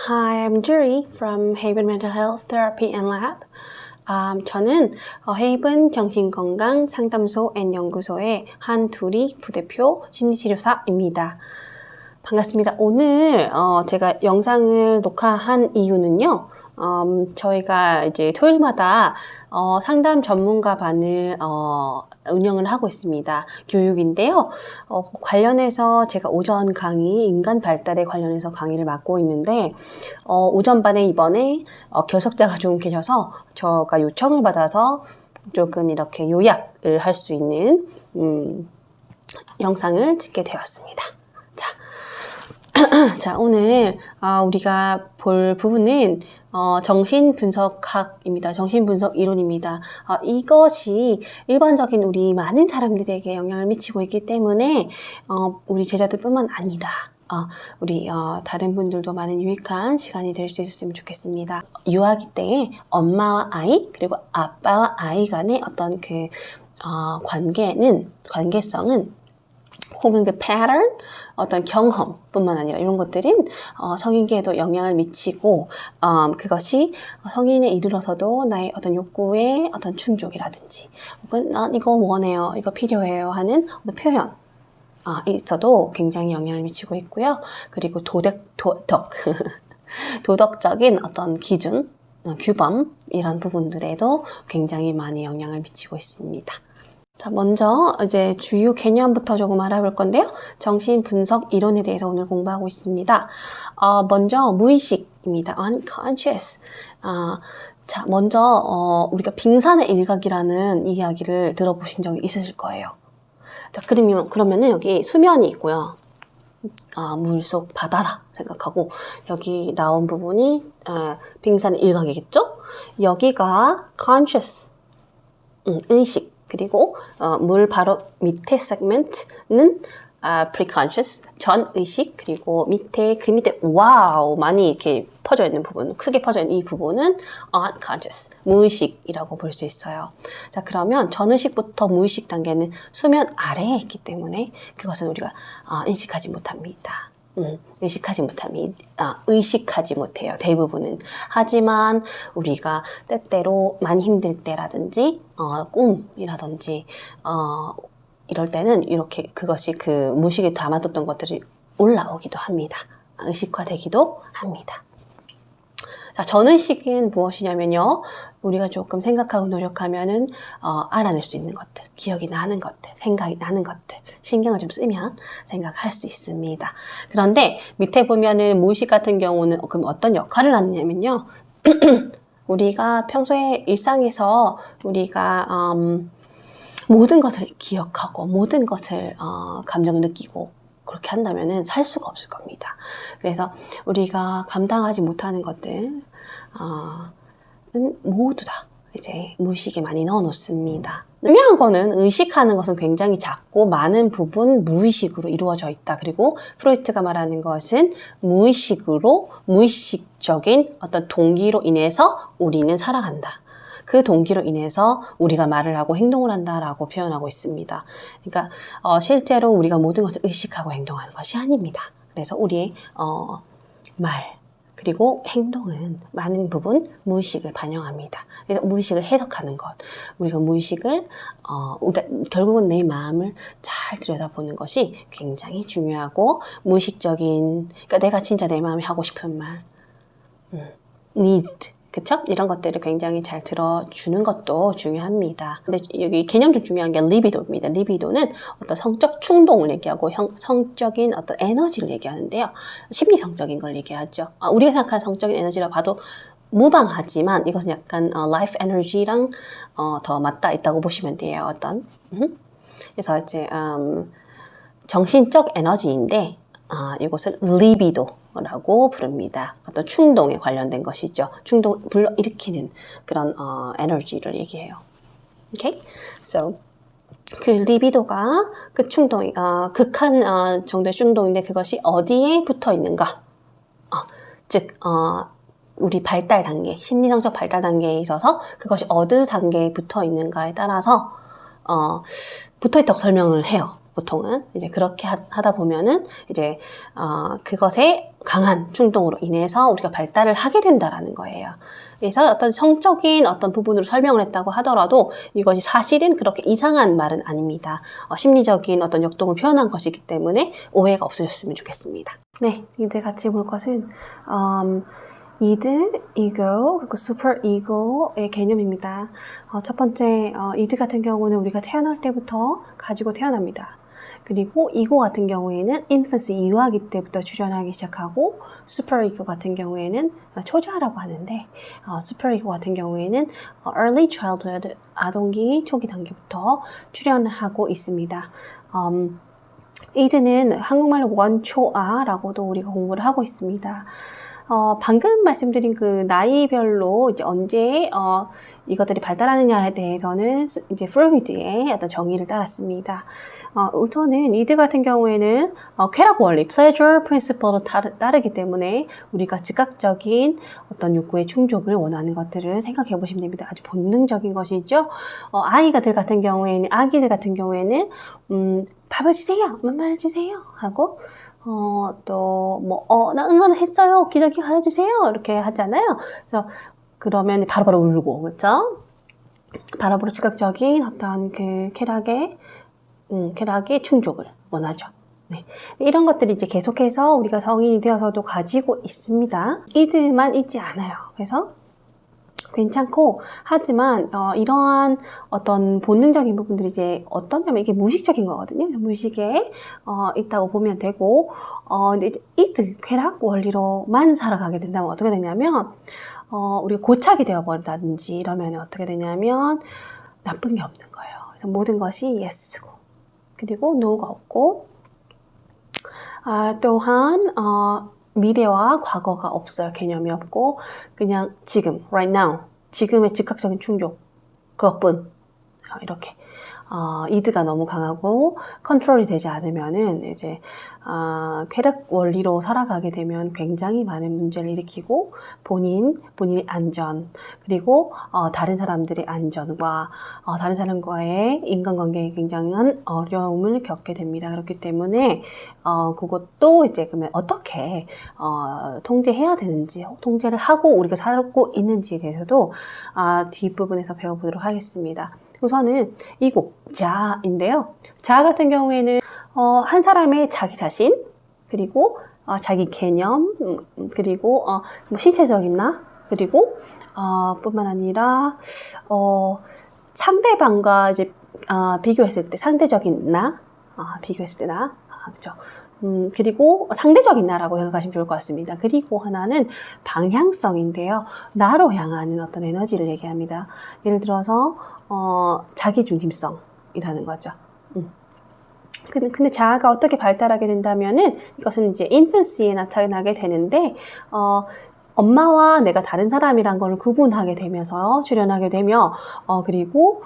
Hi, I'm Jury from Haven Mental Health Therapy and Lab. 저는 헤이븐 정신건강 상담소 앤 연구소의 한두리 부대표 심리치료사입니다. 반갑습니다. 오늘 제가 영상을 녹화한 이유는요. 저희가 이제 토요일마다 상담 전문가반을 운영을 하고 있습니다. 교육인데요. 관련해서 제가 오전 강의, 인간 발달에 관련해서 강의를 맡고 있는데 오전반에 이번에 결석자가 조금 계셔서 제가 요청을 받아서 조금 이렇게 요약을 할 수 있는 영상을 찍게 되었습니다. 자, 오늘 우리가 볼 부분은 정신분석학입니다. 정신분석 이론입니다. 이것이 일반적인 우리 많은 사람들에게 영향을 미치고 있기 때문에 우리 제자들뿐만 아니라 우리 다른 분들도 많은 유익한 시간이 될 수 있었으면 좋겠습니다. 유아기 때에 엄마와 아이 그리고 아빠와 아이 간의 어떤 그 관계성은 혹은 그 pattern, 어떤 경험뿐만 아니라 이런 것들은 성인계에도 영향을 미치고 그것이 성인에 이르러서도 나의 어떤 욕구의 어떤 충족이라든지 혹은 난 이거 원해요, 이거 필요해요 하는 어떤 표현 있어도 굉장히 영향을 미치고 있고요. 그리고 도덕적인 어떤 기준, 규범 이런 부분들에도 굉장히 많이 영향을 미치고 있습니다. 자, 먼저 이제 주요 개념부터 조금 알아볼 건데요. 정신분석 이론에 대해서 오늘 공부하고 있습니다. 먼저 무의식입니다. unconscious. 자, 먼저 우리가 빙산의 일각이라는 이야기를 들어보신 적이 있으실 거예요. 자, 그러면은 여기 수면이 있고요. 물속 바다다 생각하고 여기 나온 부분이 빙산의 일각이겠죠? 여기가 conscious, 의식. 그리고 물 바로 밑에 세그먼트는 preconscious, 전의식, 그리고 그 밑에 와우 많이 이렇게 퍼져 있는 부분, 크게 퍼져 있는 이 부분은 unconscious, 무의식이라고 볼 수 있어요. 자, 그러면 전의식부터 무의식 단계는 수면 아래에 있기 때문에 그것은 우리가 의식하지 못합니다. 의식하지 못해요. 대부분은. 하지만 우리가 때때로 많이 힘들 때라든지 꿈이라든지 이럴 때는 이렇게 그것이 그 무의식에 담아뒀던 것들이 올라오기도 합니다. 의식화되기도 합니다. 자, 전의식은 무엇이냐면요. 우리가 조금 생각하고 노력하면은 알아낼 수 있는 것들, 기억이 나는 것들, 생각이 나는 것들, 신경을 좀 쓰면 생각할 수 있습니다. 그런데 밑에 보면은 무의식 같은 경우는 그럼 어떤 역할을 하느냐면요. 우리가 평소에 일상에서 우리가 모든 것을 기억하고 모든 것을 감정을 느끼고 그렇게 한다면은 살 수가 없을 겁니다. 그래서 우리가 감당하지 못하는 것들 모두 다 이제 무의식에 많이 넣어 놓습니다. 중요한 거는 의식하는 것은 굉장히 작고 많은 부분 무의식으로 이루어져 있다. 그리고 프로이트가 말하는 것은 무의식적인 어떤 동기로 인해서 우리는 살아간다. 그 동기로 인해서 우리가 말을 하고 행동을 한다라고 표현하고 있습니다. 그러니까 실제로 우리가 모든 것을 의식하고 행동하는 것이 아닙니다. 그래서 우리의 말 그리고 행동은 많은 부분 무의식을 반영합니다. 그래서 무의식을 해석하는 것, 우리가 무의식을 그러니까 결국은 내 마음을 잘 들여다보는 것이 굉장히 중요하고 무의식적인, 그러니까 내가 진짜 내 마음이 하고 싶은 말, need 그쵸? 이런 것들을 굉장히 잘 들어주는 것도 중요합니다. 근데 여기 개념 중 중요한 게 리비도입니다. 리비도는 어떤 성적 충동을 얘기하고 성적인 어떤 에너지를 얘기하는데요. 심리성적인 걸 얘기하죠. 우리가 생각하는 성적인 에너지라 봐도 무방하지만 이것은 약간 life energy랑 더 맞닿아 있다고 보시면 돼요. 그래서 이제 정신적 에너지인데 이것을 리비도라고 부릅니다. 어떤 충동에 관련된 것이죠. 충동을 불러일으키는 그런 에너지를 얘기해요. Okay? So, 그 리비도가 그 충동이 극한 정도의 충동인데 그것이 어디에 붙어 있는가? 즉 우리 발달 단계, 심리성적 발달 단계에 있어서 그것이 어느 단계에 붙어 있는가에 따라서 붙어 있다고 설명을 해요. 보통은 이제 그렇게 하다 보면은 이제 그것에 강한 충동으로 인해서 우리가 발달을 하게 된다라는 거예요. 그래서 어떤 성적인 어떤 부분으로 설명을 했다고 하더라도 이것이 사실은 그렇게 이상한 말은 아닙니다. 심리적인 어떤 역동을 표현한 것이기 때문에 오해가 없으셨으면 좋겠습니다. 네, 이제 같이 볼 것은 이드, 이고, 그리고 슈퍼 이고의 개념입니다. 첫 번째, 이드 같은 경우는 우리가 태어날 때부터 가지고 태어납니다. 그리고 이고 같은 경우에는 infancy, 유아기 때부터 출현하기 시작하고 슈퍼 이고 같은 경우에는 초자라고 하는데 슈퍼 이고 같은 경우에는 early childhood, 아동기 초기 단계부터 출현하고 있습니다. 이드는 한국말로 원초아라고도 우리가 공부를 하고 있습니다. 방금 말씀드린 그 나이별로 이제 언제 이것들이 발달하느냐에 대해서는 이제 프로이드의 어떤 정의를 따랐습니다. 우선은 이드 같은 경우에는 쾌락 원리, pleasure principle로 따르기 때문에 우리가 즉각적인 어떤 욕구의 충족을 원하는 것들을 생각해 보시면 됩니다. 아주 본능적인 것이죠. 아기들 같은 경우에는 밥을 주세요, 맘마를 주세요 하고 나 응원을 했어요. 기저귀 갈아주세요. 이렇게 하잖아요. 그래서 그러면 바로바로 울고, 그렇죠? 바로바로 즉각적인 어떤 그 쾌락의 충족을 원하죠. 네. 이런 것들이 이제 계속해서 우리가 성인이 되어서도 가지고 있습니다. 이들만 있지 않아요. 그래서 괜찮고, 하지만 이러한 어떤 본능적인 부분들이 이제 어떠냐면 이게 무의식적인 거거든요. 무의식에 있다고 보면 되고, 근데 이제 이들 쾌락 원리로만 살아가게 된다면 어떻게 되냐면 우리가 고착이 되어버린다든지 이러면 어떻게 되냐면 나쁜 게 없는 거예요. 그래서 모든 것이 yes고 그리고 no가 없고 또한 미래와 과거가 없어요. 개념이 없고 그냥 지금, right now, 지금의 즉각적인 충족 그것뿐. 이렇게 이드가 너무 강하고 컨트롤이 되지 않으면은 이제 쾌락 원리로 살아가게 되면 굉장히 많은 문제를 일으키고 본인의 안전 그리고 다른 사람들의 안전과 다른 사람과의 인간관계에 굉장한 어려움을 겪게 됩니다. 그렇기 때문에 그것도 이제 그러면 어떻게 통제해야 되는지 통제를 하고 우리가 살고 있는지에 대해서도 뒷부분에서 배워보도록 하겠습니다. 우선은 이고 자인데요. 자 같은 경우에는 한 사람의 자기 자신 그리고 자기 개념 그리고 뭐 신체적인 나 그리고 뿐만 아니라 상대방과 이제 비교했을 때 상대적인 나 비교했을 때 나 그렇죠. 그리고 상대적인 나라고 생각하시면 좋을 것 같습니다. 그리고 하나는 방향성인데요. 나로 향하는 어떤 에너지를 얘기합니다. 예를 들어서 자기중심성이라는 거죠. 근데 자아가 어떻게 발달하게 된다면은 이것은 이제 인펀시에 나타나게 되는데 엄마와 내가 다른 사람이란 걸 구분하게 되면서 출현하게 되며 그리고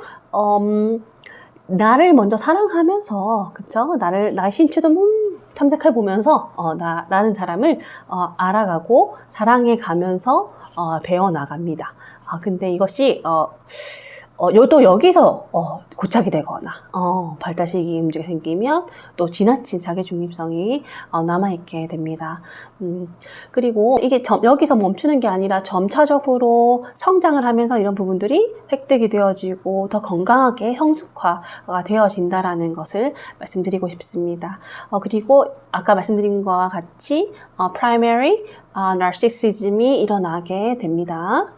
나를 먼저 사랑하면서 그쵸? 나의 신체도 탐색해 보면서 나라는 사람을 알아가고 사랑해 가면서 배워 나갑니다. 근데 이것이 또 여기서 고착이 되거나 발달시기 문제가 생기면 또 지나친 자기 중립성이 남아있게 됩니다. 그리고 이게 여기서 멈추는 게 아니라 점차적으로 성장을 하면서 이런 부분들이 획득이 되어지고 더 건강하게 성숙화가 되어진다라는 것을 말씀드리고 싶습니다. 그리고 아까 말씀드린 것과 같이 primary narcissism이 일어나게 됩니다.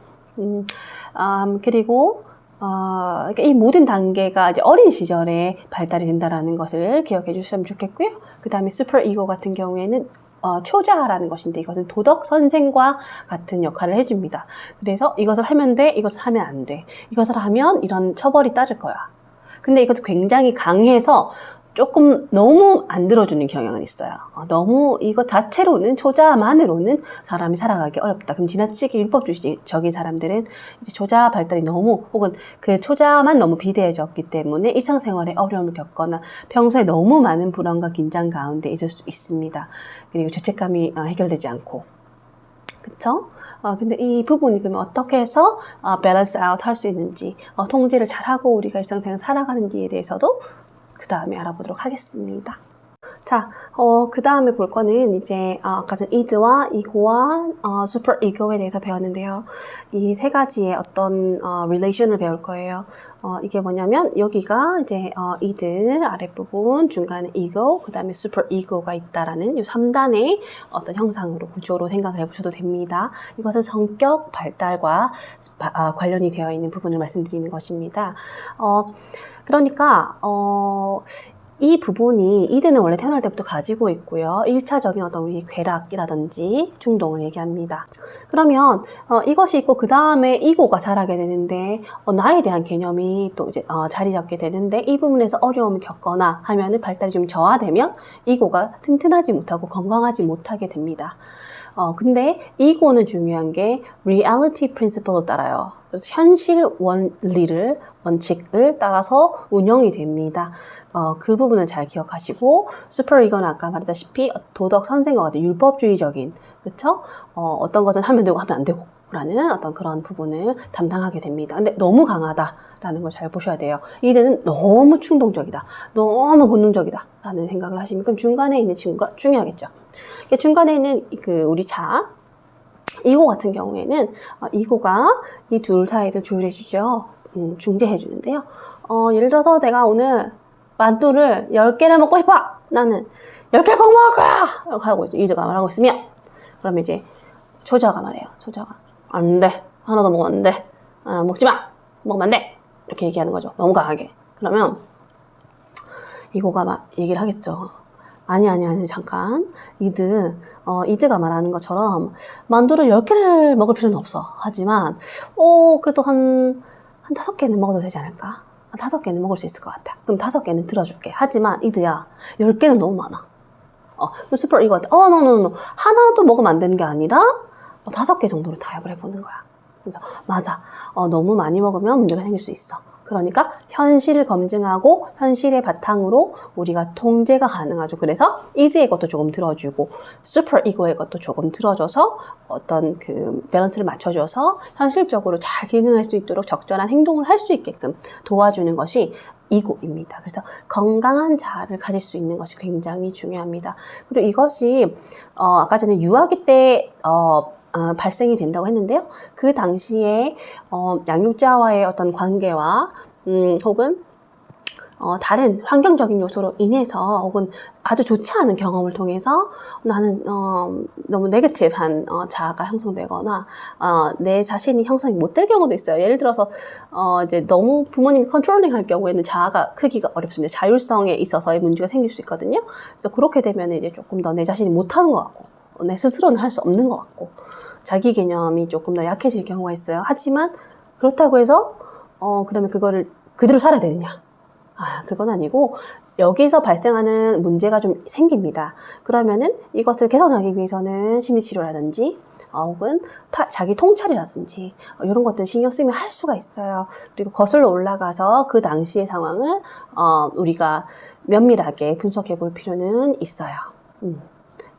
그리고 그러니까 이 모든 단계가 이제 어린 시절에 발달이 된다라는 것을 기억해 주셨으면 좋겠고요. 그 다음에 슈퍼 이고 같은 경우에는 초자라는 것인데 이것은 도덕 선생과 같은 역할을 해줍니다. 그래서 이것을 하면 돼, 이것을 하면 안 돼. 이것을 하면 이런 처벌이 따를 거야. 근데 이것도 굉장히 강해서 조금 너무 안 들어주는 경향은 있어요. 너무 이것 자체로는 초자만으로는 사람이 살아가기 어렵다. 그럼 지나치게 율법주의적인 사람들은 이제 초자 발달이 너무 혹은 그 초자만 너무 비대해졌기 때문에 일상생활에 어려움을 겪거나 평소에 너무 많은 불안과 긴장 가운데 있을 수 있습니다. 그리고 죄책감이 해결되지 않고 그쵸? 근데 이 부분이 그러면 어떻게 해서 밸런스 아웃 할 수 있는지 통제를 잘하고 우리가 일상생활 살아가는지에 대해서도 그 다음에 알아보도록 하겠습니다. 자, 그 다음에 볼 거는 이제, 아까 전 id와 ego와, super ego에 대해서 배웠는데요. 이 세 가지의 어떤, relation을 배울 거예요. 이게 뭐냐면, 여기가 이제, id, 아랫부분, 중간에 ego, 그 다음에 super ego가 있다라는 이 3단의 어떤 형상으로, 구조로 생각을 해보셔도 됩니다. 이것은 성격 발달과 관련이 되어 있는 부분을 말씀드리는 것입니다. 그러니까, 이 부분이 이드는 원래 태어날 때부터 가지고 있고요. 1차적인 어떤 우리 괴락이라든지 중동을 얘기합니다. 그러면 이것이 있고 그 다음에 이고가 자라게 되는데 나에 대한 개념이 또 이제 자리 잡게 되는데 이 부분에서 어려움을 겪거나 하면은 발달이 좀 저하되면 이고가 튼튼하지 못하고 건강하지 못하게 됩니다. 근데 이거는 중요한 게 reality principle을 따라요. 그래서 현실 원칙을 따라서 운영이 됩니다. 그 부분을 잘 기억하시고 super ego는 아까 말했다시피 도덕 선생과 같은 율법주의적인 그쵸? 어떤 것은 하면 되고 하면 안 되고 라는 어떤 그런 부분을 담당하게 됩니다. 근데 너무 강하다라는 걸 잘 보셔야 돼요. 이들은 너무 충동적이다. 너무 본능적이다. 라는 생각을 하시면 그럼 중간에 있는 친구가 중요하겠죠. 중간에 있는 그 우리 자 이고 같은 경우에는 이고가 이 둘 사이를 조율해 주죠. 중재해 주는데요. 예를 들어서 내가 오늘 만두를 10개를 먹고 싶어. 나는 10개를 꼭 먹을 거야. 이렇게 하고 있죠. 이드가 말하고 있으면 그러면 이제 초자가 말해요. 초자가 안 돼. 하나 더 먹으면 안 돼. 먹지 마. 먹으면 안 돼. 이렇게 얘기하는 거죠. 너무 강하게. 그러면 이고가 막 얘기를 하겠죠. 아니, 잠깐. 이드가 말하는 것처럼 만두를 10개를 먹을 필요는 없어. 하지만, 그래도 한 5개는 먹어도 되지 않을까? 5개는 먹을 수 있을 것 같아. 그럼 5개는 들어줄게. 하지만, 이드야, 10개는 너무 많아. 그럼 슈퍼 이거한테, no. 하나도 먹으면 안 되는 게 아니라, 5개 정도로 타협을 해보는 거야. 그래서, 맞아. 너무 많이 먹으면 문제가 생길 수 있어. 그러니까 현실을 검증하고 현실의 바탕으로 우리가 통제가 가능하죠. 그래서 이드의 것도 조금 들어주고 슈퍼 이고의 것도 조금 들어줘서 어떤 그 밸런스를 맞춰줘서 현실적으로 잘 기능할 수 있도록 적절한 행동을 할 수 있게끔 도와주는 것이 이고입니다. 그래서 건강한 자아를 가질 수 있는 것이 굉장히 중요합니다. 그리고 이것이 아까 전에 유아기 때 발생이 된다고 했는데요. 그 당시에 양육자와의 어떤 관계와 혹은 다른 환경적인 요소로 인해서 혹은 아주 좋지 않은 경험을 통해서 나는 너무 네거티브한 자아가 형성되거나 내 자신이 형성이 못 될 경우도 있어요. 예를 들어서 이제 너무 부모님이 컨트롤링할 경우에는 자아가 크기가 어렵습니다. 자율성에 있어서의 문제가 생길 수 있거든요. 그래서 그렇게 되면 이제 조금 더 내 자신이 못하는 것 같고 내 스스로는 할 수 없는 것 같고 자기 개념이 조금 더 약해질 경우가 있어요. 하지만 그렇다고 해서 그러면 그거를 그대로 살아야 되느냐? 그건 아니고 여기서 발생하는 문제가 좀 생깁니다. 그러면은 이것을 개선하기 위해서는 심리치료라든지 혹은 자기 통찰이라든지 이런 것들 신경 쓰면 할 수가 있어요. 그리고 거슬러 올라가서 그 당시의 상황을 우리가 면밀하게 분석해 볼 필요는 있어요.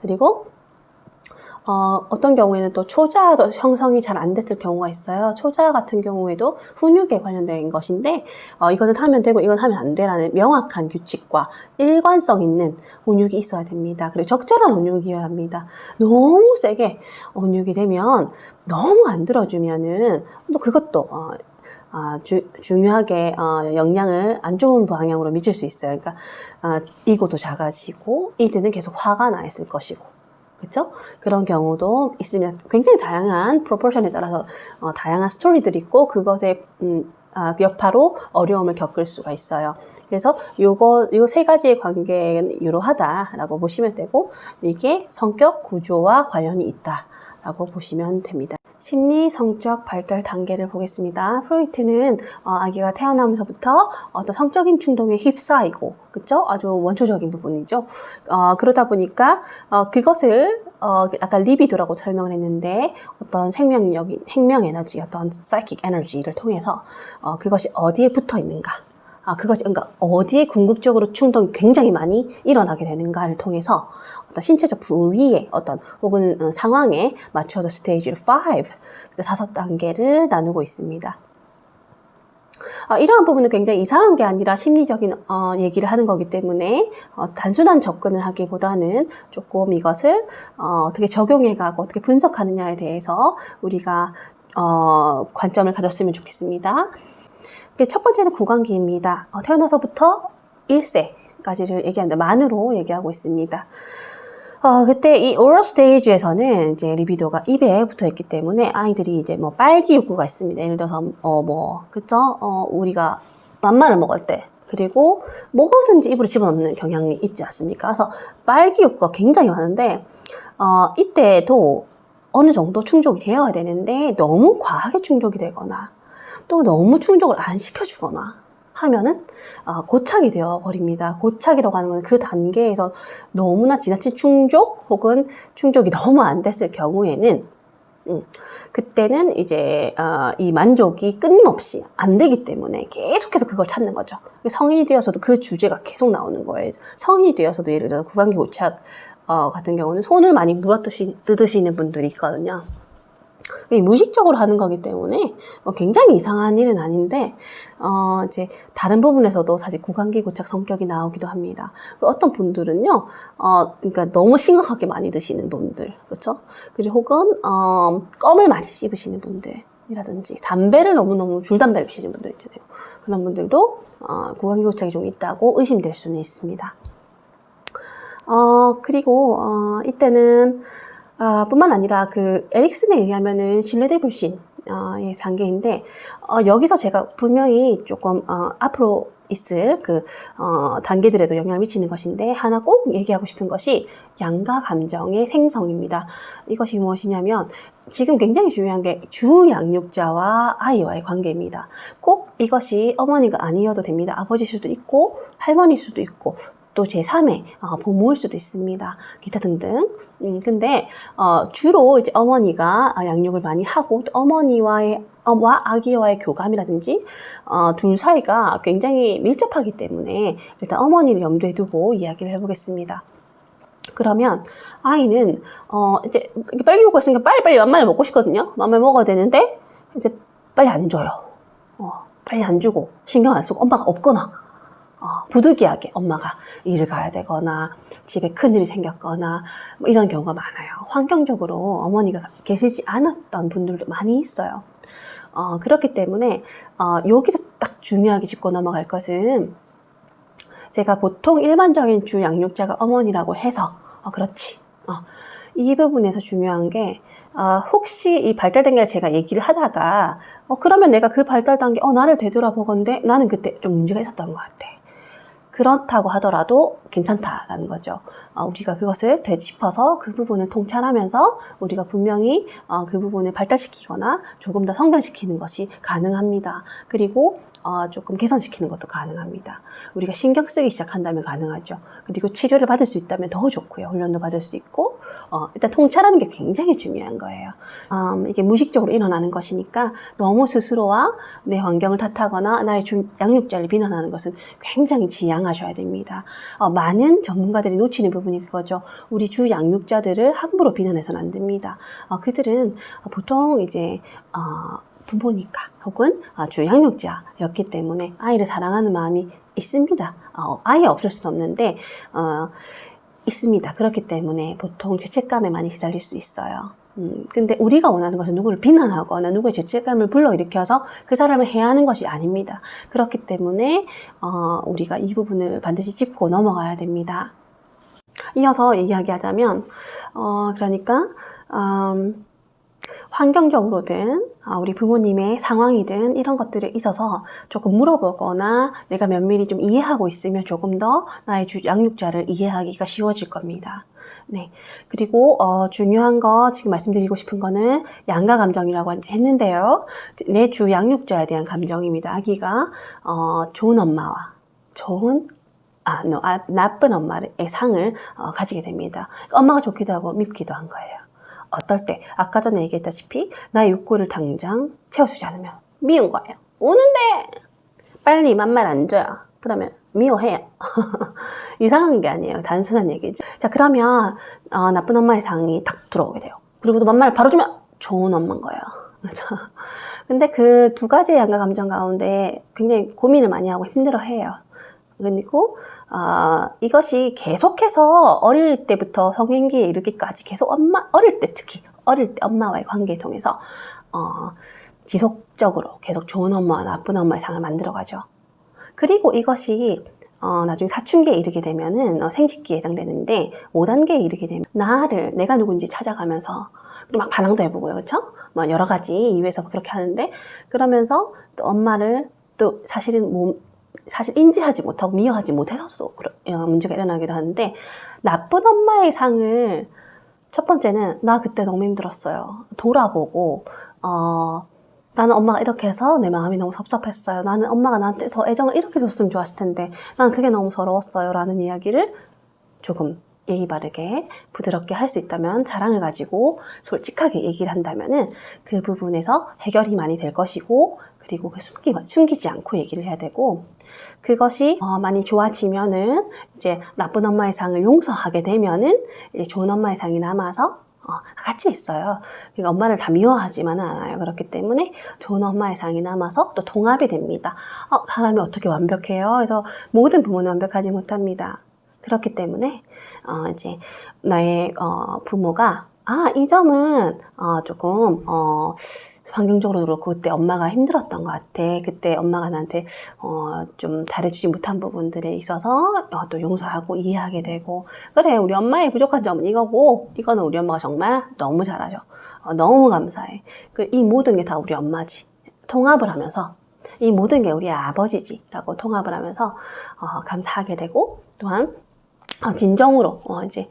그리고 어떤 경우에는 또 초자도 형성이 잘 안 됐을 경우가 있어요. 초자 같은 경우에도 훈육에 관련된 것인데 이것은 하면 되고 이건 하면 안 되라는 명확한 규칙과 일관성 있는 훈육이 있어야 됩니다. 그리고 적절한 훈육이어야 합니다. 너무 세게 훈육이 되면 너무 안 들어주면은 또 그것도 중요하게 영향을 안 좋은 방향으로 미칠 수 있어요. 그러니까 이고도 작아지고 이드는 계속 화가 나 있을 것이고 그렇죠? 그런 경우도 있으면 굉장히 다양한 프로포션에 따라서 다양한 스토리들이 있고 그것의 여파로 어려움을 겪을 수가 있어요. 그래서 요 세 가지의 관계는 유로하다라고 보시면 되고 이게 성격 구조와 관련이 있다라고 보시면 됩니다. 심리 성적 발달 단계를 보겠습니다. 프로이트는 아기가 태어나면서부터 어떤 성적인 충동에 휩싸이고, 그쵸? 아주 원초적인 부분이죠. 그러다 보니까 그것을 아까 리비도라고 설명을 했는데 어떤 생명 에너지, 어떤 psychic 에너지를 통해서 그것이 어디에 붙어 있는가? 그것이 그러니까 어디에 궁극적으로 충동이 굉장히 많이 일어나게 되는가를 통해서 어떤 신체적 부위에 어떤 혹은 상황에 맞춰서 스테이지 5, 5단계를 나누고 있습니다. 이러한 부분은 굉장히 이상한 게 아니라 심리적인 얘기를 하는 거기 때문에 단순한 접근을 하기보다는 조금 이것을 어떻게 적용해가고 어떻게 분석하느냐에 대해서 우리가 관점을 가졌으면 좋겠습니다. 첫 번째는 구강기입니다. 태어나서부터 1세까지를 얘기합니다. 만으로 얘기하고 있습니다. 그때 이 oral stage에서는 이제 리비도가 입에 붙어 있기 때문에 아이들이 이제 뭐 빨기 욕구가 있습니다. 예를 들어서 그쵸? 우리가 맘마를 먹을 때 그리고 뭐든지 입으로 집어넣는 경향이 있지 않습니까? 그래서 빨기 욕구가 굉장히 많은데 이때도 어느 정도 충족이 되어야 되는데 너무 과하게 충족이 되거나 또 너무 충족을 안 시켜주거나 하면은 고착이 되어 버립니다. 고착이라고 하는 건 그 단계에서 너무나 지나친 충족 혹은 충족이 너무 안 됐을 경우에는 그때는 이제 이 만족이 끊임없이 안 되기 때문에 계속해서 그걸 찾는 거죠. 성인이 되어서도 그 주제가 계속 나오는 거예요. 성인이 되어서도 예를 들어 구강기 고착 같은 경우는 손을 많이 뜯으시는 분들이 있거든요. 무의식적으로 하는 거기 때문에 굉장히 이상한 일은 아닌데 이제 다른 부분에서도 사실 구강기 고착 성격이 나오기도 합니다. 그리고 어떤 분들은요, 그러니까 너무 심각하게 많이 드시는 분들, 그렇죠? 그리고 혹은 껌을 많이 씹으시는 분들이라든지 담배를 너무너무 줄담배를 피시는 분들 있잖아요. 그런 분들도 구강기 고착이 좀 있다고 의심될 수는 있습니다. 그리고 이때는 뿐만 아니라 그 에릭슨에 의하면은 신뢰대 불신의 단계인데 여기서 제가 분명히 조금 앞으로 있을 그 단계들에도 영향을 미치는 것인데 하나 꼭 얘기하고 싶은 것이 양가 감정의 생성입니다. 이것이 무엇이냐면 지금 굉장히 중요한 게 주 양육자와 아이와의 관계입니다. 꼭 이것이 어머니가 아니어도 됩니다. 아버지일 수도 있고 할머니일 수도 있고 또 제3의 부모일 수도 있습니다. 기타 등등. 근데 주로 이제 어머니가 양육을 많이 하고 또 어머니와의 아기와의 교감이라든지 둘 사이가 굉장히 밀접하기 때문에 일단 어머니를 염두에 두고 이야기를 해보겠습니다. 그러면 아이는 이제 빨리 먹고 있으니까 빨리빨리 맘마를 먹고 싶거든요. 맘마를 먹어야 되는데 이제 빨리 안 줘요. 빨리 안 주고 신경 안 쓰고 엄마가 없거나 부득이하게 엄마가 일을 가야 되거나 집에 큰일이 생겼거나 뭐 이런 경우가 많아요. 환경적으로 어머니가 계시지 않았던 분들도 많이 있어요. 그렇기 때문에 여기서 딱 중요하게 짚고 넘어갈 것은 제가 보통 일반적인 주 양육자가 어머니라고 해서 그렇지. 이 부분에서 중요한 게 혹시 이 발달 단계를 제가 얘기를 하다가 그러면 내가 그 발달 단계 나를 되돌아보건데 나는 그때 좀 문제가 있었던 것 같아. 그렇다고 하더라도 괜찮다라는 거죠. 우리가 그것을 되짚어서 그 부분을 통찰하면서 우리가 분명히 그 부분을 발달시키거나 조금 더 성장시키는 것이 가능합니다. 그리고 조금 개선시키는 것도 가능합니다. 우리가 신경 쓰기 시작한다면 가능하죠. 그리고 치료를 받을 수 있다면 더 좋고요. 훈련도 받을 수 있고 일단 통찰하는 게 굉장히 중요한 거예요. 이게 무의식적으로 일어나는 것이니까 너무 스스로와 내 환경을 탓하거나 나의 주 양육자를 비난하는 것은 굉장히 지양하셔야 됩니다. 많은 전문가들이 놓치는 부분이 그거죠. 우리 주 양육자들을 함부로 비난해서는 안 됩니다. 그들은 보통 이제 부모니까 혹은 주 양육자였기 때문에 아이를 사랑하는 마음이 있습니다. 아예 없을 수는 없는데 있습니다. 그렇기 때문에 보통 죄책감에 많이 시달릴 수 있어요. 근데 우리가 원하는 것은 누구를 비난하거나 누구의 죄책감을 불러일으켜서 그 사람을 해하는 것이 아닙니다. 그렇기 때문에 우리가 이 부분을 반드시 짚고 넘어가야 됩니다. 이어서 이야기하자면 그러니까 환경적으로든 우리 부모님의 상황이든 이런 것들에 있어서 조금 물어보거나 내가 면밀히 좀 이해하고 있으면 조금 더 나의 주 양육자를 이해하기가 쉬워질 겁니다. 네. 그리고 중요한 거 지금 말씀드리고 싶은 거는 양가 감정이라고 했는데요. 내 주 양육자에 대한 감정입니다. 아기가 좋은 엄마와 나쁜 엄마의 상을 가지게 됩니다. 엄마가 좋기도 하고 밉기도 한 거예요. 어떨 때 아까 전에 얘기했다시피 나의 욕구를 당장 채워주지 않으면 미운 거예요. 우는데 빨리 맘말 안 줘요. 그러면 미워해요. 이상한 게 아니에요. 단순한 얘기죠. 자, 그러면 나쁜 엄마의 상이 딱 들어오게 돼요. 그리고 또 맘말을 바로 주면 좋은 엄마인 거예요. 근데 그 두 가지의 양가 감정 가운데 굉장히 고민을 많이 하고 힘들어해요. 그리고 이것이 계속해서 어릴 때부터 성인기에 이르기까지 계속 어릴 때 특히 어릴 때 엄마와의 관계를 통해서 지속적으로 계속 좋은 엄마와 나쁜 엄마의 상을 만들어가죠. 그리고 이것이 나중에 사춘기에 이르게 되면은 생식기에 해당되는데 5단계에 이르게 되면 내가 누군지 찾아가면서 막 반항도 해보고요, 그렇죠? 뭐 여러 가지 이유에서 그렇게 하는데 그러면서 또 엄마를 또 사실 인지하지 못하고 미워하지 못해서도 문제가 일어나기도 하는데 나쁜 엄마의 상을 첫 번째는 나 그때 너무 힘들었어요. 돌아보고 나는 엄마가 이렇게 해서 내 마음이 너무 섭섭했어요. 나는 엄마가 나한테 더 애정을 이렇게 줬으면 좋았을 텐데 난 그게 너무 서러웠어요. 라는 이야기를 조금 예의 바르게 부드럽게 할 수 있다면 자랑을 가지고 솔직하게 얘기를 한다면은 그 부분에서 해결이 많이 될 것이고 그리고 숨기지 않고 얘기를 해야 되고 그것이 많이 좋아지면은 이제 나쁜 엄마의 상을 용서하게 되면은 이제 좋은 엄마의 상이 남아서 같이 있어요. 그러니까 엄마를 다 미워하지만은 않아요. 그렇기 때문에 좋은 엄마의 상이 남아서 또 통합이 됩니다. 사람이 어떻게 완벽해요? 그래서 모든 부모는 완벽하지 못합니다. 그렇기 때문에 이제 나의 부모가 이 점은 조금 환경적으로 그렇고 그때 엄마가 힘들었던 것 같아. 그때 엄마가 나한테 좀 잘해주지 못한 부분들에 있어서 또 용서하고 이해하게 되고 그래 우리 엄마의 부족한 점은 이거고 이거는 우리 엄마가 정말 너무 잘하죠. 너무 감사해. 이 모든 게 다 우리 엄마지. 통합을 하면서 이 모든 게 우리 아버지지 라고 통합을 하면서 감사하게 되고 또한 진정으로 이제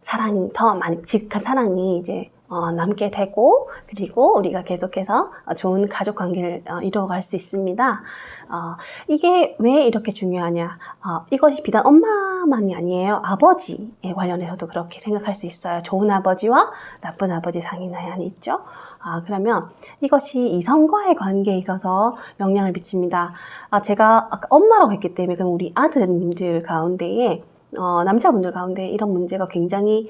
사랑이 더 많이 지극한 사랑이 이제 남게 되고 그리고 우리가 계속해서 좋은 가족 관계를 이루어갈 수 있습니다. 이게 왜 이렇게 중요하냐? 이것이 비단 엄마만이 아니에요. 아버지에 관련해서도 그렇게 생각할 수 있어요. 좋은 아버지와 나쁜 아버지 상이 나란히 있죠. 그러면 이것이 이성과의 관계에 있어서 영향을 미칩니다. 제가 아까 엄마라고 했기 때문에 그럼 우리 아드님들 가운데에 남자분들 가운데 이런 문제가 굉장히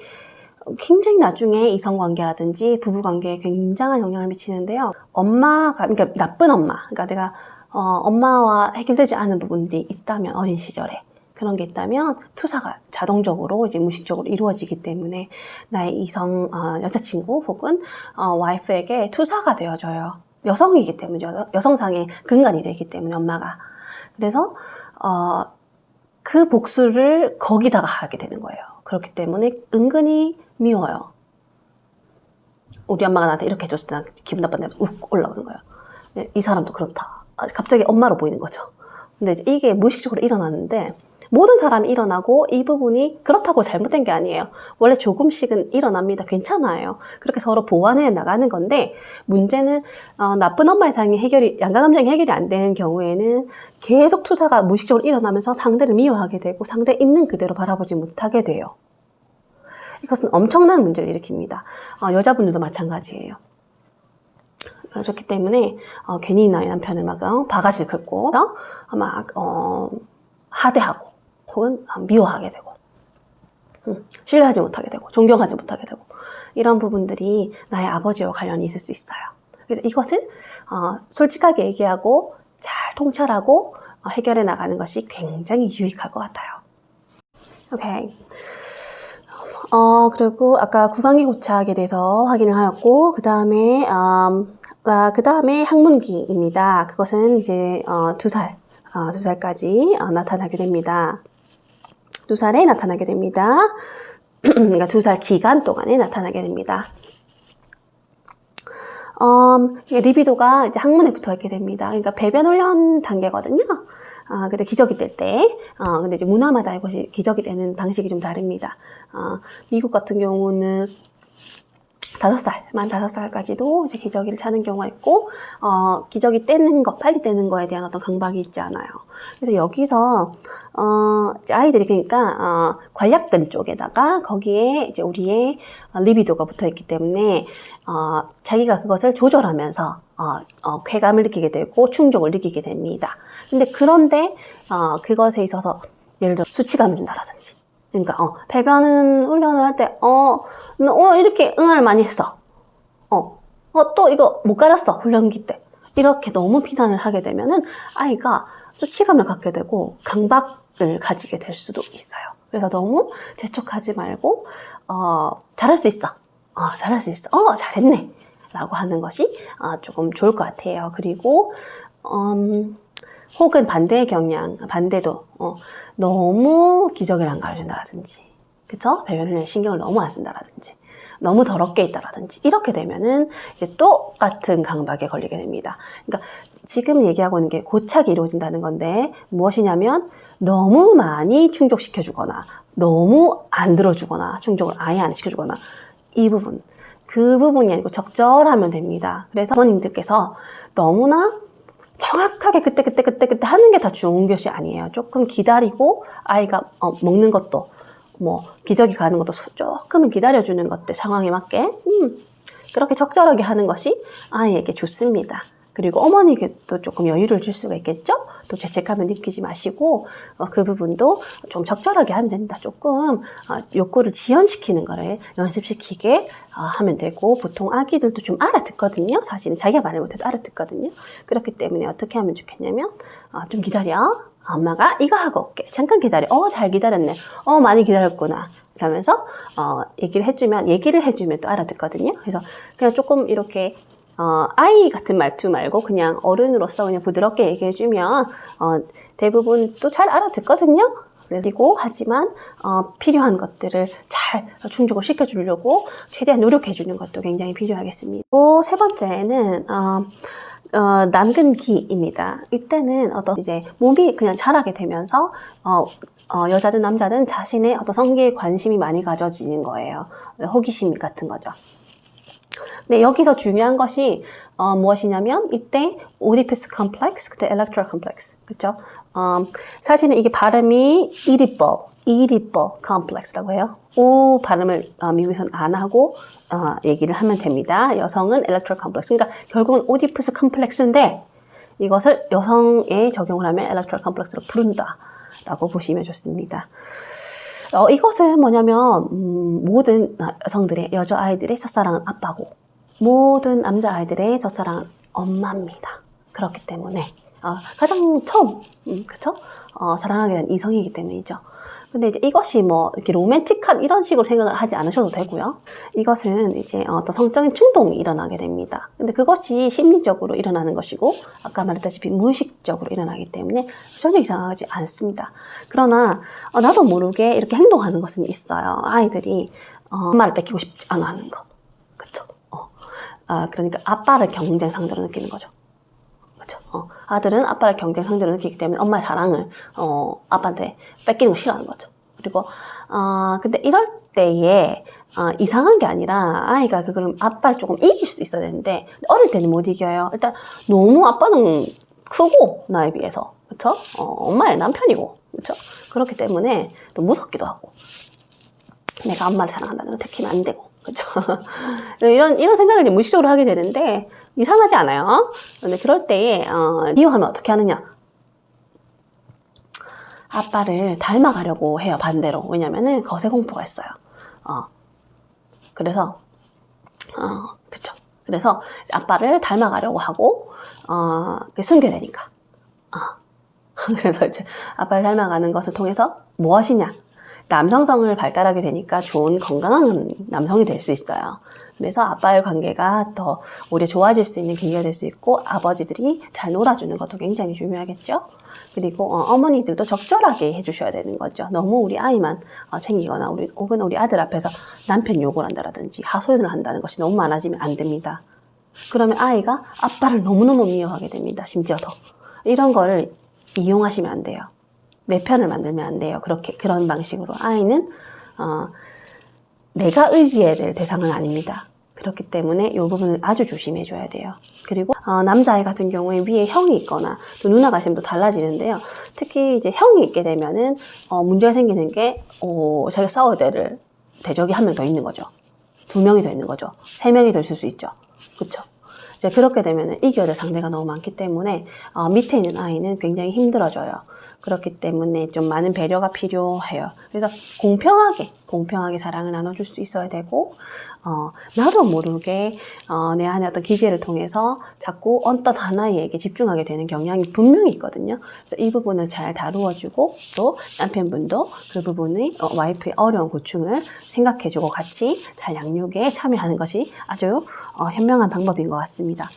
나중에 이성관계라든지 부부관계에 굉장한 영향을 미치는데요. 그러니까 나쁜 엄마, 그러니까 내가 엄마와 해결되지 않은 부분들이 있다면 어린 시절에 그런 게 있다면 투사가 자동적으로 이제 무의식적으로 이루어지기 때문에 나의 이성 여자친구 혹은 와이프에게 투사가 되어져요. 여성이기 때문이죠. 여성상의 근간이 되기 때문에 엄마가. 그래서 그 복수를 거기다가 하게 되는 거예요. 그렇기 때문에 은근히 미워요. 우리 엄마가 나한테 이렇게 해줬을 때 난 기분 나쁜데 욱 올라오는 거예요. 이 사람도 그렇다. 갑자기 엄마로 보이는 거죠. 근데 이제 이게 무의식적으로 일어나는데 모든 사람이 일어나고 이 부분이 그렇다고 잘못된 게 아니에요. 원래 조금씩은 일어납니다. 괜찮아요. 그렇게 서로 보완해 나가는 건데 문제는 나쁜 엄마의 상이 양가 감정이 해결이 안 되는 경우에는 계속 투사가 무의식적으로 일어나면서 상대를 미워하게 되고 상대 있는 그대로 바라보지 못하게 돼요. 이것은 엄청난 문제를 일으킵니다. 여자분들도 마찬가지예요. 그렇기 때문에 괜히 나의 남편을 막 바가지를 긁고 막 하대하고 혹은 미워하게 되고 신뢰하지 못하게 되고 존경하지 못하게 되고 이런 부분들이 나의 아버지와 관련이 있을 수 있어요. 그래서 이것을 솔직하게 얘기하고 잘 통찰하고 해결해 나가는 것이 굉장히 유익할 것 같아요. 오케이. 그리고 아까 구강기 고착에 대해서 확인을 하였고 그 다음에 항문기입니다. 그것은 이제 2살, 2살까지 나타나게 됩니다. 2살에 나타나게 됩니다. 그러니까 2살 기간 동안에 나타나게 됩니다. 리비도가 이제 항문에 붙어 있게 됩니다. 그러니까 배변 훈련 단계거든요. 근데 기저귀 뗄 때, 근데 이제 문화마다 이것이 기저귀 떼는 방식이 좀 다릅니다. 미국 같은 경우는 5살, 만 5살까지도 이제 기저귀를 차는 경우가 있고, 기저귀 떼는 거, 빨리 떼는 거에 대한 어떤 강박이 있지 않아요. 그래서 여기서, 이제 아이들이 그러니까, 관략근 쪽에다가 거기에 이제 우리의 리비도가 붙어 있기 때문에, 자기가 그것을 조절하면서, 쾌감을 느끼게 되고 충족을 느끼게 됩니다. 그런데, 그것에 있어서 예를 들어 수치감을 준다라든지, 그러니까 배변 훈련을 할 때 너 이렇게 응아를 많이 했어. 또 이거 못 갈았어, 훈련기 때. 이렇게 너무 비난을 하게 되면은 아이가 수치감을 갖게 되고 강박을 가지게 될 수도 있어요. 그래서 너무 재촉하지 말고, 잘할 수 있어. 잘할 수 있어. 잘했네. 라고 하는 것이 조금 좋을 것 같아요. 그리고, 혹은 반대의 경향, 반대도, 너무 기저귀를 안 갈아준다라든지, 그쵸? 배변에 신경을 너무 안 쓴다라든지, 너무 더럽게 있다라든지, 이렇게 되면은 이제 똑같은 강박에 걸리게 됩니다. 그러니까 지금 얘기하고 있는 게 고착이 이루어진다는 건데, 무엇이냐면, 너무 많이 충족시켜주거나, 너무 안 들어주거나, 충족을 아예 안 시켜주거나, 이 부분. 그 부분이 아니고 적절하면 됩니다. 그래서 어머님들께서 너무나 정확하게 그때 하는 게 다 좋은 것이 아니에요. 조금 기다리고 아이가 먹는 것도 기저귀 가는 것도 조금은 기다려주는 것들 상황에 맞게 그렇게 적절하게 하는 것이 아이에게 좋습니다. 그리고 어머니에게도 조금 여유를 줄 수가 있겠죠? 또 죄책감을 느끼지 마시고 그 부분도 좀 적절하게 하면 됩니다. 조금 욕구를 지연시키는 거를 연습시키게 하면 되고 보통 아기들도 좀 알아듣거든요. 사실은 자기가 말을 못해도 알아듣거든요. 그렇기 때문에 어떻게 하면 좋겠냐면 좀 기다려. 엄마가 이거 하고 올게. 잠깐 기다려. 잘 기다렸네. 많이 기다렸구나. 이러면서 얘기를 해주면 또 알아듣거든요. 그래서 그냥 조금 이렇게 아이 같은 말투 말고 그냥 어른으로서 그냥 부드럽게 얘기해주면 대부분 또 잘 알아듣거든요. 그리고 하지만 필요한 것들을 잘 충족을 시켜주려고 최대한 노력해주는 것도 굉장히 필요하겠습니다. 또 세 번째는 남근기입니다. 이때는 이제 몸이 그냥 자라게 되면서 여자든 남자든 자신의 성기에 관심이 많이 가져지는 거예요. 호기심 같은 거죠. 근데 여기서 중요한 것이 무엇이냐면 이때 오디푸스 컴플렉스, 그때 엘렉트럴 컴플렉스, 그렇죠? 사실은 이게 발음이 이리뻐 컴플렉스라고 해요. 오 발음을 미국에서는 안 하고 얘기를 하면 됩니다. 여성은 엘렉트럴 컴플렉스. 그러니까 결국은 오디푸스 컴플렉스인데 이것을 여성에 적용을 하면 엘렉트럴 컴플렉스로 부른다라고 보시면 좋습니다. 이것은 뭐냐면 모든 여성들의 여자아이들의 첫사랑은 아빠고 모든 남자아이들의 첫사랑은 엄마입니다. 그렇기 때문에 가장 처음 그쵸? 사랑하게 된 이성이기 때문이죠. 근데 이제 이것이 이렇게 로맨틱한 이런 식으로 생각을 하지 않으셔도 되고요. 이것은 이제 어떤 성적인 충동이 일어나게 됩니다. 근데 그것이 심리적으로 일어나는 것이고 아까 말했다시피 무의식적으로 일어나기 때문에 전혀 이상하지 않습니다. 그러나 나도 모르게 이렇게 행동하는 것은 있어요. 아이들이 엄마를 뺏기고 싶지 않아 하는 거. 그쵸? 그러니까 아빠를 경쟁 상대로 느끼는 거죠. 그쵸? 아들은 아빠를 경쟁 상대로 느끼기 때문에 엄마의 사랑을 아빠한테 뺏기는 거 싫어하는 거죠. 그리고 근데 이럴 때에 이상한 게 아니라 아이가 그걸 아빠를 조금 이길 수 있어야 되는데 어릴 때는 못 이겨요. 일단 너무 아빠는 크고 나에 비해서 그쵸? 엄마의 남편이고 그쵸? 그렇기 때문에 또 무섭기도 하고 내가 엄마를 사랑한다는 걸 들키면 안 되고 그쵸? 이런 생각을 무의식적으로 하게 되는데 이상하지 않아요? 근데 그럴 때에 이용하면 어떻게 하느냐? 아빠를 닮아가려고 해요. 반대로. 왜냐면은 거세 공포가 있어요. 그래서 그쵸? 그래서 아빠를 닮아가려고 하고 숨겨내니까. 그래서 이제 아빠를 닮아가는 것을 통해서 무엇이냐? 남성성을 발달하게 되니까 좋은 건강한 남성이 될 수 있어요. 그래서 아빠의 관계가 더 오히려 좋아질 수 있는 계기가 될 수 있고 아버지들이 잘 놀아주는 것도 굉장히 중요하겠죠. 그리고 어머니들도 적절하게 해주셔야 되는 거죠. 너무 우리 아이만 챙기거나 혹은 우리 아들 앞에서 남편 욕을 한다든지 하소연을 한다는 것이 너무 많아지면 안 됩니다. 그러면 아이가 아빠를 너무너무 미워하게 됩니다. 심지어 더. 이런 거를 이용하시면 안 돼요. 내 편을 만들면 안 돼요. 그런 방식으로. 아이는 내가 의지해야 될 대상은 아닙니다. 그렇기 때문에 이 부분을 아주 조심해줘야 돼요. 그리고 남자아이 같은 경우에 위에 형이 있거나 또 누나가 있으면 또 달라지는데요. 특히 이제 형이 있게 되면은 문제가 생기는 게 자기가 싸워야 될 대적이 한 명 더 있는 거죠. 2명이 더 있는 거죠. 3명이 더 있을 수 있죠. 그쵸? 이제 그렇게 되면은 이겨야 될 상대가 너무 많기 때문에 밑에 있는 아이는 굉장히 힘들어져요. 그렇기 때문에 좀 많은 배려가 필요해요. 그래서 공평하게 사랑을 나눠줄 수 있어야 되고, 나도 모르게 내 안에 어떤 기제를 통해서 자꾸 어떤 하나에게 집중하게 되는 경향이 분명히 있거든요. 그래서 이 부분을 잘 다루어주고, 또 남편분도 그 부분의 와이프의 어려운 고충을 생각해주고 같이 잘 양육에 참여하는 것이 아주 현명한 방법인 것 같습니다.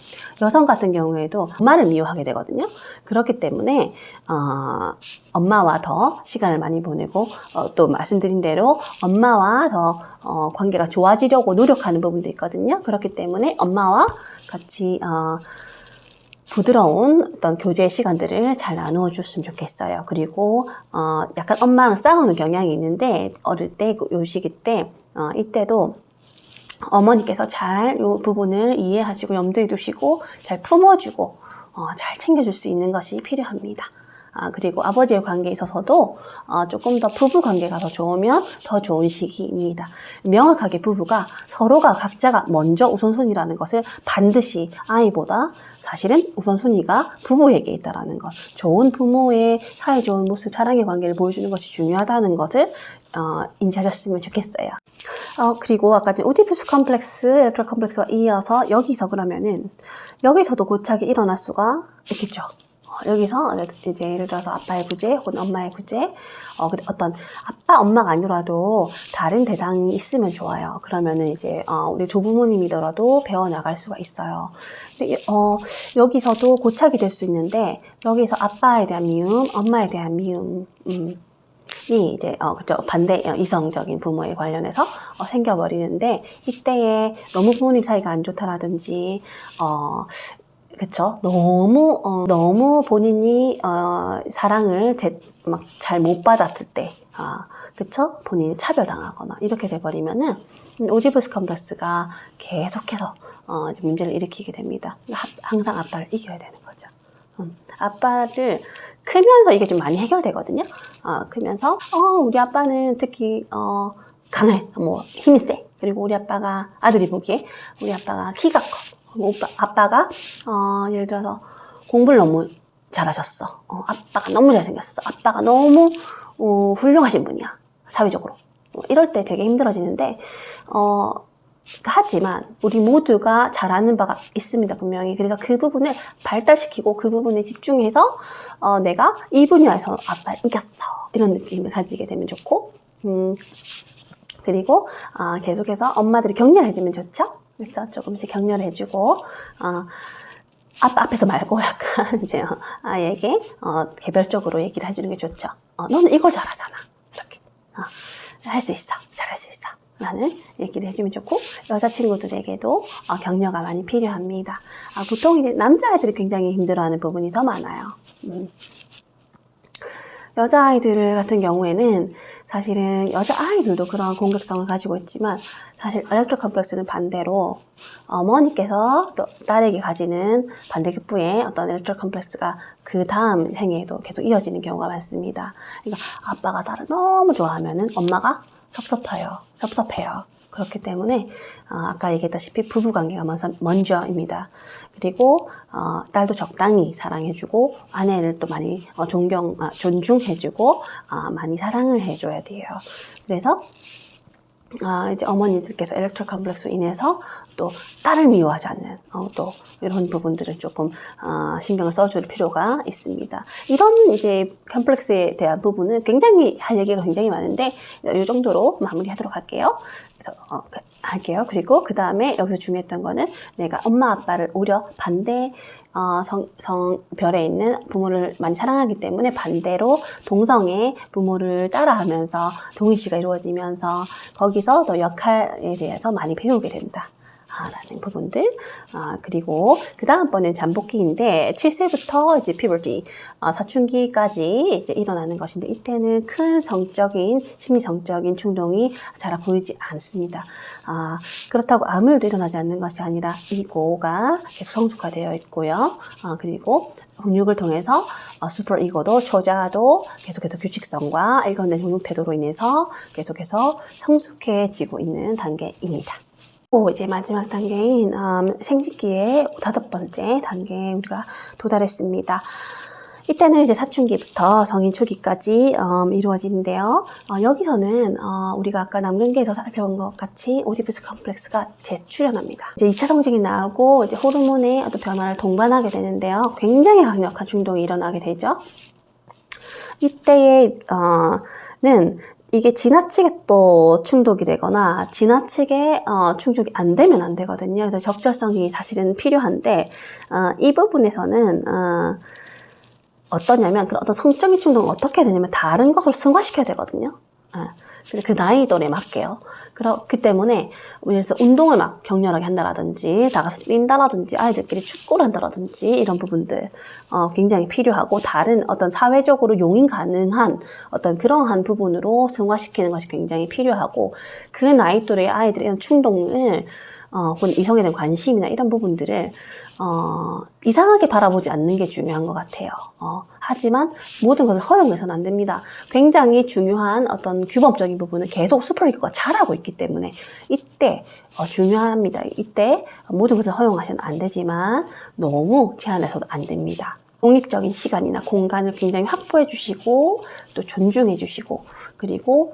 여성 같은 경우에도 엄마를 미워하게 되거든요. 그렇기 때문에 엄마와 더 시간을 많이 보내고, 또 말씀드린 대로 엄마와 더 관계가 좋아지려고 노력하는 부분도 있거든요. 그렇기 때문에 엄마와 같이 부드러운 어떤 교제 시간들을 잘 나누어 줬으면 좋겠어요. 그리고 약간 엄마랑 싸우는 경향이 있는데, 어릴 때, 요 시기 때 이때도 어머니께서 잘 이 부분을 이해하시고 염두에 두시고 잘 품어주고 잘 챙겨줄 수 있는 것이 필요합니다. 그리고 아버지의 관계에 있어서도 조금 더 부부 관계가 더 좋으면 더 좋은 시기입니다. 명확하게 부부가 서로가 각자가 먼저 우선순위라는 것을 반드시 아이보다 사실은 우선순위가 부부에게 있다는 것, 좋은 부모의 사이좋은 모습, 사랑의 관계를 보여주는 것이 중요하다는 것을 인지하셨으면 좋겠어요. 그리고 아까 전 오디푸스 컴플렉스, 엘렉트럴 컴플렉스와 이어서 여기서 그러면은 여기서도 고착이 일어날 수가 있겠죠. 여기서 이제 예를 들어서 아빠의 구제 혹은 엄마의 구제, 어떤 아빠, 엄마가 아니더라도 다른 대상이 있으면 좋아요. 그러면은 이제 우리 조부모님이더라도 배워나갈 수가 있어요. 근데 여기서도 고착이 될 수 있는데, 여기서 아빠에 대한 미움, 엄마에 대한 미움, 이 이제 그쵸, 반대 이성적인 부모에 관련해서 생겨버리는데, 이때에 너무 부모님 사이가 안 좋다라든지 그쵸, 너무 본인이 사랑을 막 잘 못 받았을 때, 그쵸, 본인이 차별당하거나 이렇게 돼버리면은 오디푸스 컴플렉스가 계속해서 이제 문제를 일으키게 됩니다. 항상 아빠를 이겨야 되는 거죠. 아빠를 크면서 이게 좀 많이 해결되거든요. 크면서 우리 아빠는 특히 강해, 뭐 힘이 세. 그리고 우리 아빠가, 아들이 보기에 우리 아빠가 키가 커. 아빠가 예를 들어서 공부를 너무 잘하셨어. 아빠가 너무 잘생겼어. 아빠가 너무 훌륭하신 분이야, 사회적으로. 이럴 때 되게 힘들어지는데, 하지만 우리 모두가 잘하는 바가 있습니다, 분명히. 그래서 그 부분을 발달시키고 그 부분에 집중해서 내가 이 분야에서 아빠를 이겼어, 이런 느낌을 가지게 되면 좋고, 그리고 계속해서 엄마들이 격려를 해주면 좋죠. 그렇죠? 조금씩 격려를 해주고, 아빠 앞에서 말고 약간 이제 아이에게 개별적으로 얘기를 해주는 게 좋죠. 너는 이걸 잘하잖아, 이렇게 할 수 있어, 잘할 수 있어 라는 얘기를 해주면 좋고, 여자친구들에게도 격려가 많이 필요합니다. 보통 이제 남자아이들이 굉장히 힘들어하는 부분이 더 많아요. 여자아이들 같은 경우에는 사실은 여자아이들도 그런 공격성을 가지고 있지만, 사실 엘렉트럴 컴플렉스는 반대로 어머니께서 또 딸에게 가지는 반대급부의 어떤 엘렉트럴 컴플렉스가 그 다음 생에도 계속 이어지는 경우가 많습니다. 그러니까 아빠가 딸을 너무 좋아하면은 엄마가 섭섭해요. 그렇기 때문에 아까 얘기했다시피 부부관계가 먼저입니다. 그리고 딸도 적당히 사랑해주고, 아내를 또 많이 존중해주고 많이 사랑을 해줘야 돼요. 그래서 이제 어머니들께서 엘렉트럴 컴플렉스로 인해서 또 딸을 미워하지 않는 또 이런 부분들을 조금 신경을 써줄 필요가 있습니다. 이런 이제 컴플렉스에 대한 부분은 굉장히 할 얘기가 굉장히 많은데 이 정도로 마무리하도록 할게요. 그래서 할게요. 그리고 그 다음에 여기서 중요했던 거는 내가 엄마 아빠를 오히려 반대 성별에 있는 부모를 많이 사랑하기 때문에 반대로 동성의 부모를 따라하면서 동일시가 이루어지면서 거기서 또 역할에 대해서 많이 배우게 된다 라는 부분들. 그리고 그 다음번엔 잠복기인데 7세부터 이제 puberty, 사춘기까지 이제 일어나는 것인데, 이때는 큰 심리성적인 충동이 잘 보이지 않습니다. 그렇다고 아무 일도 일어나지 않는 것이 아니라 이고가 계속 성숙화되어 있고요. 그리고 훈육을 통해서 슈퍼 이고도, 초자도 계속해서 규칙성과 일관된 훈육 태도로 인해서 계속해서 성숙해지고 있는 단계입니다. 이제 마지막 단계인 생殖기의 5번째 단계에 우리가 도달했습니다. 이때는 이제 사춘기부터 성인 초기까지 이루어지는데요. 여기서는 우리가 아까 남근계에서 살펴본 것 같이 오디푸스 컴플렉스가 재출현합니다. 이제 2차 성징이 나오고 이제 호르몬의 어떤 변화를 동반하게 되는데요. 굉장히 강력한 충동이 일어나게 되죠. 이때에는 이게 지나치게 또 충족이 되거나 지나치게 충족이 안 되면 안 되거든요. 그래서 적절성이 사실은 필요한데 이 부분에서는 어떠냐면 어떤 성적인 충동을 어떻게 해야 되냐면 다른 것으로 승화시켜야 되거든요. 근데 그 나이 또래에 맞게요. 그렇기 때문에 예를 들어서 운동을 막 격렬하게 한다라든지 나가서 뛴다라든지 아이들끼리 축구를 한다라든지 이런 부분들 굉장히 필요하고 다른 어떤 사회적으로 용인 가능한 어떤 그러한 부분으로 승화시키는 것이 굉장히 필요하고 그 나이 또래의 아이들의 이런 충동을 혹은 이성에 대한 관심이나 이런 부분들을 이상하게 바라보지 않는 게 중요한 것 같아요. 하지만 모든 것을 허용해서는 안 됩니다. 굉장히 중요한 어떤 규범적인 부분은 계속 슈퍼리그가 잘하고 있기 때문에 이때 중요합니다. 이때 모든 것을 허용하셔는 안 되지만 너무 제한해서도 안 됩니다. 독립적인 시간이나 공간을 굉장히 확보해 주시고 또 존중해 주시고 그리고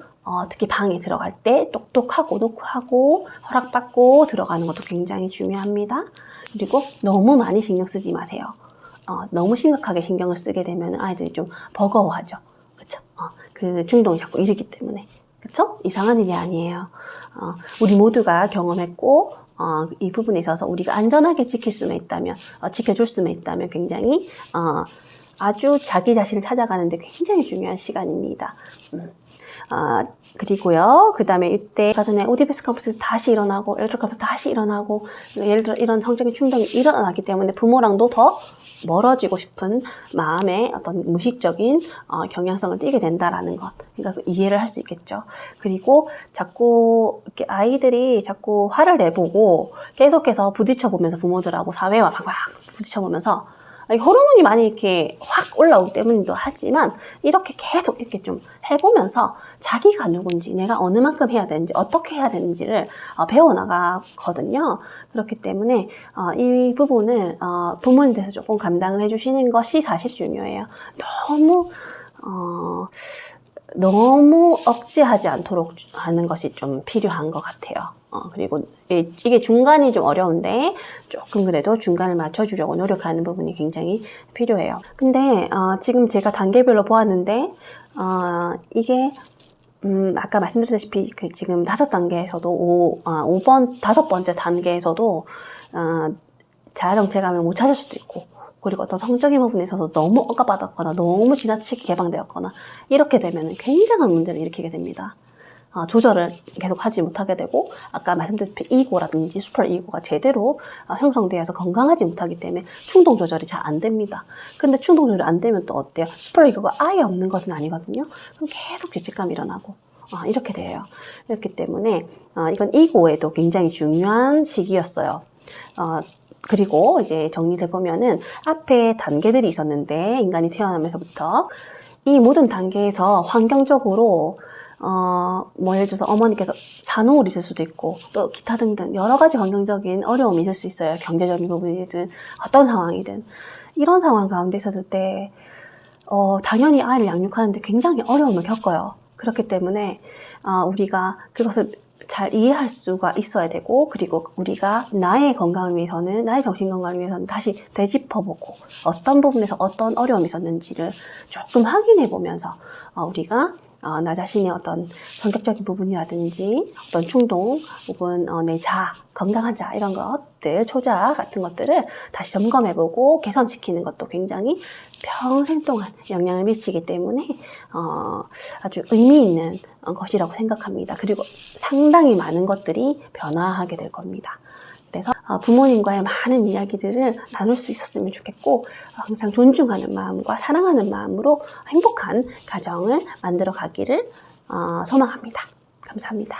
특히 방에 들어갈 때 똑똑하고 노크하고 허락받고 들어가는 것도 굉장히 중요합니다. 그리고 너무 많이 신경 쓰지 마세요. 너무 심각하게 신경을 쓰게 되면 아이들이 좀 버거워하죠. 그쵸? 그 충동이 자꾸 일으기 때문에. 그쵸? 이상한 일이 아니에요. 우리 모두가 경험했고, 이 부분에 있어서 우리가 안전하게 지킬 수만 있다면, 지켜줄 수만 있다면 굉장히, 아주 자기 자신을 찾아가는데 굉장히 중요한 시간입니다. 그리고요, 그 다음에 이때 아까 전에 오디푸스 컴플렉스 다시 일어나고 엘ект로 컴플렉스 다시 일어나고 예를 들어 이런 성적인 충동이 일어나기 때문에 부모랑도 더 멀어지고 싶은 마음의 어떤 무의식적인 경향성을 띠게 된다라는 것. 그러니까 이해를 할 수 있겠죠. 그리고 자꾸 이렇게 아이들이 자꾸 화를 내보고 계속해서 부딪혀보면서 부모들하고 사회와 막 부딪혀보면서 호르몬이 많이 이렇게 확 올라오기 때문이기도 하지만 이렇게 계속 이렇게 좀 해보면서 자기가 누군지 내가 어느 만큼 해야 되는지 어떻게 해야 되는지를 배워나가거든요. 그렇기 때문에 이 부분을 부모님께서 조금 감당을 해주시는 것이 사실 중요해요. 너무 억제하지 않도록 하는 것이 좀 필요한 것 같아요. 그리고 이게 중간이 좀 어려운데 조금 그래도 중간을 맞춰주려고 노력하는 부분이 굉장히 필요해요. 근데 지금 제가 단계별로 보았는데 이게 아까 말씀드렸다시피 지금 5단계에서도 5번째 단계에서도 자아정체감을 못 찾을 수도 있고 그리고 어떤 성적인 부분에 있어서 너무 억압받았거나 너무 지나치게 개방되었거나 이렇게 되면 굉장한 문제를 일으키게 됩니다. 조절을 계속 하지 못하게 되고 아까 말씀드렸듯이 이고라든지 슈퍼 이고가 제대로 형성되어서 건강하지 못하기 때문에 충동 조절이 잘 안 됩니다. 근데 충동 조절이 안 되면 또 어때요? 슈퍼 이고가 아예 없는 것은 아니거든요. 그럼 계속 죄책감이 일어나고 이렇게 돼요. 이렇기 때문에 이건 이고에도 굉장히 중요한 시기였어요. 그리고 이제 정리를 보면은 앞에 단계들이 있었는데 인간이 태어나면서부터 이 모든 단계에서 환경적으로 예를 들어서 어머니께서 산후우울이 있을 수도 있고 또 기타 등등 여러 가지 환경적인 어려움이 있을 수 있어요. 경제적인 부분이든 어떤 상황이든 이런 상황 가운데 있었을 때 당연히 아이를 양육하는데 굉장히 어려움을 겪어요. 그렇기 때문에 우리가 그것을 잘 이해할 수가 있어야 되고 그리고 우리가 나의 건강을 위해서는 나의 정신 건강을 위해서는 다시 되짚어보고 어떤 부분에서 어떤 어려움이 있었는지를 조금 확인해 보면서 우리가 나 자신의 어떤 성격적인 부분이라든지 어떤 충동 혹은 내 자아, 건강한 자아 이런 것들, 초자아 같은 것들을 다시 점검해보고 개선시키는 것도 굉장히 평생 동안 영향을 미치기 때문에 아주 의미 있는 것이라고 생각합니다. 그리고 상당히 많은 것들이 변화하게 될 겁니다. 그래서 부모님과의 많은 이야기들을 나눌 수 있었으면 좋겠고 항상 존중하는 마음과 사랑하는 마음으로 행복한 가정을 만들어 가기를 소망합니다. 감사합니다.